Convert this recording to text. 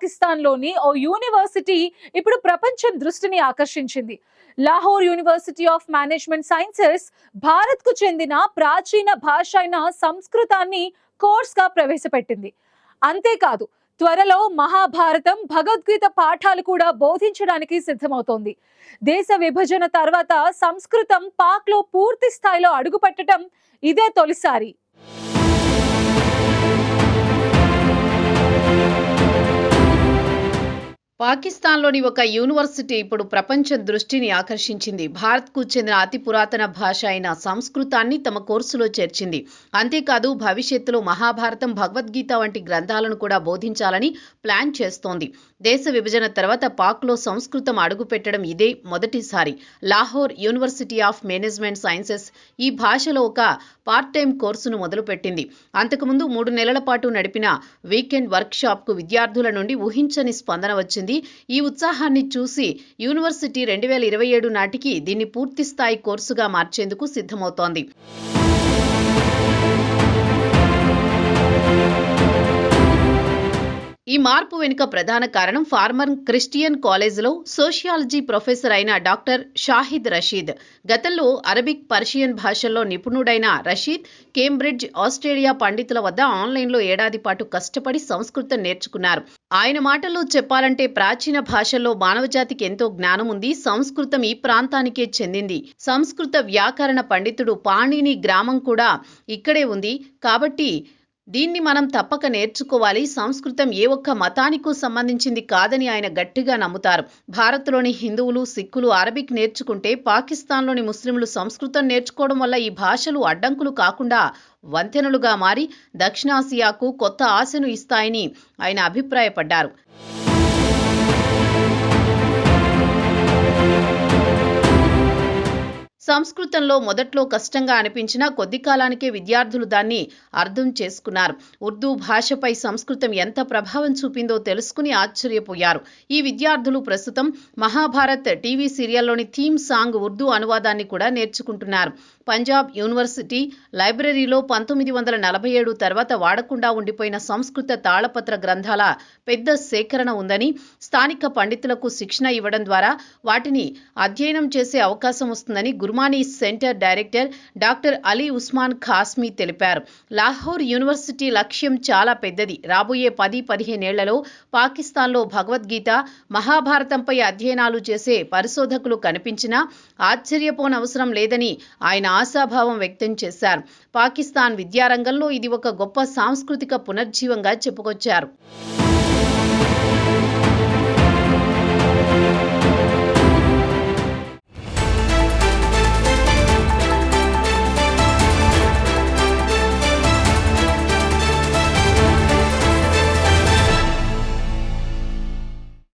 పాకిస్తాన్లోని ఓ యూనివర్సిటీ ఇప్పుడు ప్రపంచం దృష్టిని ఆకర్షించింది. Lahore university of management sciences భారత్కు చెందిన ప్రాచీన భాష అయిన సంస్కృతాన్ని కోర్స్గా ప్రవేశపెట్టింది. అంతేకాదు, త్వరలో మహాభారతం, భగవద్గీత పాఠాలు కూడా బోధించడానికి సిద్ధమవుతోంది. దేశ విభజన తర్వాత సంస్కృతం పాక్లో పూర్తి స్థాయిలో అడుగుపెట్టడం ఇదే తొలిసారి. పాకిస్తాన్లోని ఒక యూనివర్సిటీ ఇప్పుడు ప్రపంచ దృష్టిని ఆకర్షించింది. భారత్కు చెందిన అతి పురాతన భాష అయిన సంస్కృతాన్ని తమ కోర్సులో చేర్చింది. అంతేకాదు, భవిష్యత్తులో మహాభారతం, భగవద్గీత వంటి గ్రంథాలను కూడా బోధించాలని ప్లాన్ చేస్తోంది. దేశ విభజన తర్వాత పాక్లో సంస్కృతం అడుగుపెట్టడం ఇదే మొదటిసారి. Lahore university of management sciences ఈ భాషలో ఒక పార్ట్ టైం కోర్సును మొదలుపెట్టింది. అంతకుముందు 3 నెలల పాటు నడిపిన వీకెండ్ వర్క్షాప్కు విద్యార్థుల నుండి ఊహించని స్పందన వచ్చింది. ఈ ఉత్సాహాన్ని చూసి యూనివర్సిటీ 2027 నాటికి దీన్ని పూర్తిస్థాయి కోర్సుగా మార్చేందుకు సిద్ధమవుతోంది. ఈ మార్పు వెనుక ప్రధాన కారణం ఫార్మర్ క్రిస్టియన్ కాలేజీలో సోషియాలజీ ప్రొఫెసర్ అయిన డాక్టర్ షాహిద్ రషీద్. గతంలో అరబిక్, పర్షియన్ భాషల్లో నిపుణుడైన రషీద్ కేంబ్రిడ్జ్, ఆస్ట్రేలియా పండితుల వద్ద ఆన్లైన్లో ఏడాది పాటు కష్టపడి సంస్కృతం నేర్చుకున్నారు. ఆయన మాటల్లో చెప్పాలంటే ప్రాచీన భాషల్లో మానవజాతికి ఎంతో జ్ఞానం ఉంది. సంస్కృతం ఈ ప్రాంతానికే చెందింది. సంస్కృత వ్యాకరణ పండితుడు పాణిని గ్రామం కూడా ఇక్కడే ఉంది. కాబట్టి దీన్ని మనం తప్పక నేర్చుకోవాలి. సంస్కృతం ఏ ఒక్క మతానికూ సంబంధించింది కాదని ఆయన గట్టిగా నమ్ముతారు. భారత్లోని హిందువులు, సిక్కులు అరబిక్ నేర్చుకుంటే పాకిస్తాన్లోని ముస్లింలు సంస్కృతం నేర్చుకోవడం వల్ల ఈ భాషలు అడ్డంకులు కాకుండా వంతెనలుగా మారి దక్షిణాసియాకు కొత్త ఆశను ఇస్తాయని ఆయన అభిప్రాయపడ్డారు. సంస్కృతంలో మొదట్లో కష్టంగా అనిపించినా కొద్ది కాలానికే విద్యార్థులు దాన్ని అర్థం చేసుకున్నారు. ఉర్దూ భాషపై సంస్కృతం ఎంత ప్రభావం చూపిందో తెలుసుకుని ఆశ్చర్యపోయారు. ఈ విద్యార్థులు ప్రస్తుతం మహాభారత్ టీవీ సీరియల్లోని థీమ్ సాంగ్ ఉర్దూ అనువాదాన్ని కూడా నేర్చుకుంటున్నారు. పంజాబ్ యూనివర్సిటీ లైబ్రరీలో 1947 తర్వాత వాడకుండా ఉండిపోయిన సంస్కృత తాళపత్ర గ్రంథాల పెద్ద సేకరణ ఉందని, స్థానిక పండితులకు శిక్షణ ఇవ్వడం ద్వారా వాటిని అధ్యయనం చేసే అవకాశం వస్తుందని Gurmani centre director doctor Ali Usman Qasmi తెలిపారు. లాహోర్ యూనివర్సిటీ లక్ష్యం చాలా పెద్దది. రాబోయే 10-15 ఏళ్లలో పాకిస్తాన్లో భగవద్గీత, మహాభారతంపై అధ్యయనాలు చేసే పరిశోధకులు కనిపించినా ఆశ్చర్యపోనవసరం లేదని ఆయన ఆశాభావం వ్యక్తం చేశారు. పాకిస్తాన్ విద్యారంగంలో ఇది ఒక గొప్ప సాంస్కృతిక పునర్జీవంగా చెప్పుకొచ్చారు.